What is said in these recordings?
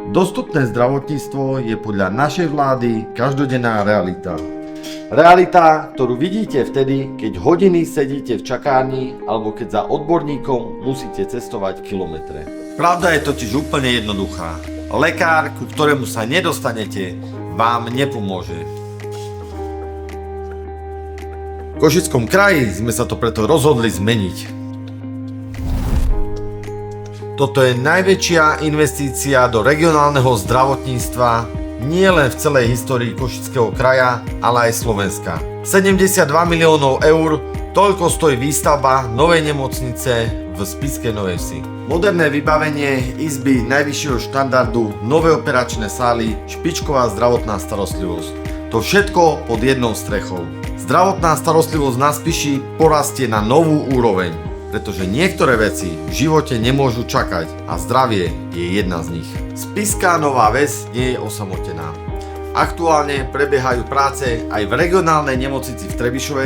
Dostupné zdravotníctvo je podľa našej vlády každodenná realita. Realita, ktorú vidíte vtedy, keď hodiny sedíte v čakárni alebo keď za odborníkom musíte cestovať kilometre. Pravda je totiž úplne jednoduchá. Lekár, ku ktorému sa nedostanete, vám nepomôže. V Košickom kraji sme sa to preto rozhodli zmeniť. Toto je najväčšia investícia do regionálneho zdravotníctva nie len v celej histórii Košického kraja, ale aj Slovenska. 72 miliónov eur, toľko stojí výstavba novej nemocnice v Spišskej Novej Vsi. Moderné vybavenie izby najvyššieho štandardu, nové operačné sály, špičková zdravotná starostlivosť. To všetko pod jednou strechou. Zdravotná starostlivosť na Spiši porastie na novú úroveň. Pretože niektoré veci v živote nemôžu čakať a zdravie je jedna z nich. Spišská Nová Ves nie je osamotená. Aktuálne prebiehajú práce aj v regionálnej nemocnici v Trebišove,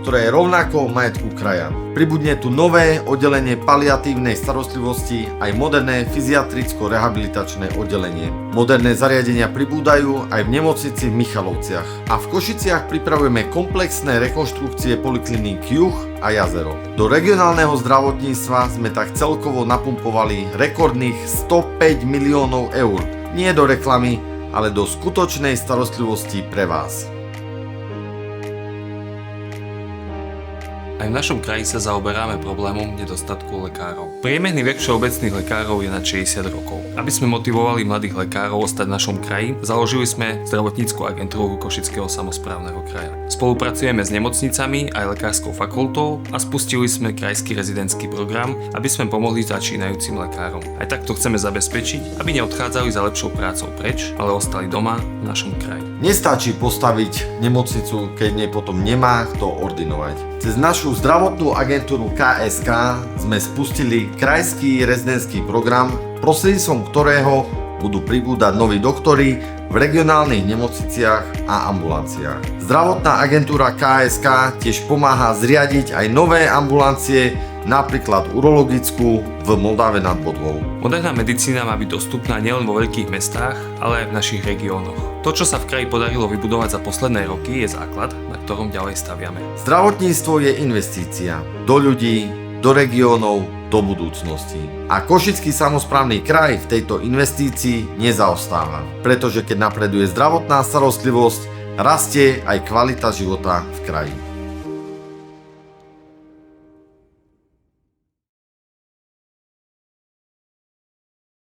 ktorá je rovnako majetku kraja. Pribudne tu nové oddelenie paliatívnej starostlivosti aj moderné fyziatricko-rehabilitačné oddelenie. Moderné zariadenia pribúdajú aj v nemocnici v Michalovciach. A v Košiciach pripravujeme komplexné rekonštrukcie polikliník Juh a Jazero. Do regionálneho zdravotníctva sme tak celkovo napumpovali rekordných 105 miliónov eur. Nie do reklamy, ale do skutočnej starostlivosti pre vás. Aj v našom kraji sa zaoberáme problémom nedostatku lekárov. Priemerný vek všeobecných lekárov je na 60 rokov. Aby sme motivovali mladých lekárov ostať v našom kraji, založili sme zdravotnícku agentúru Košického samosprávneho kraja. Spolupracujeme s nemocnicami aj lekárskou fakultou a spustili sme krajský rezidentský program, aby sme pomohli začínajúcim lekárom. Aj takto chceme zabezpečiť, aby neodchádzali za lepšou prácou preč, ale ostali doma v našom kraji. Nestačí postaviť nemocnicu, keď nej potom nemá kto ordinovať. Cez našu zdravotnú agentúru KSK sme spustili krajský rezidentský program, prostredníctvom ktorého budú pribúdať noví doktori v regionálnych nemocniciach a ambulanciách. Zdravotná agentúra KSK tiež pomáha zriadiť aj nové ambulancie, napríklad urologickú v Moldave nad Bodvou. Moderná medicína má byť dostupná nielen vo veľkých mestách, ale aj v našich regiónoch. To, čo sa v kraji podarilo vybudovať za posledné roky, je základ, na ktorom ďalej staviame. Zdravotníctvo je investícia do ľudí, do regiónov, do budúcnosti. A Košický samosprávny kraj v tejto investícii nezaostáva, pretože keď napreduje zdravotná starostlivosť, rastie aj kvalita života v kraji.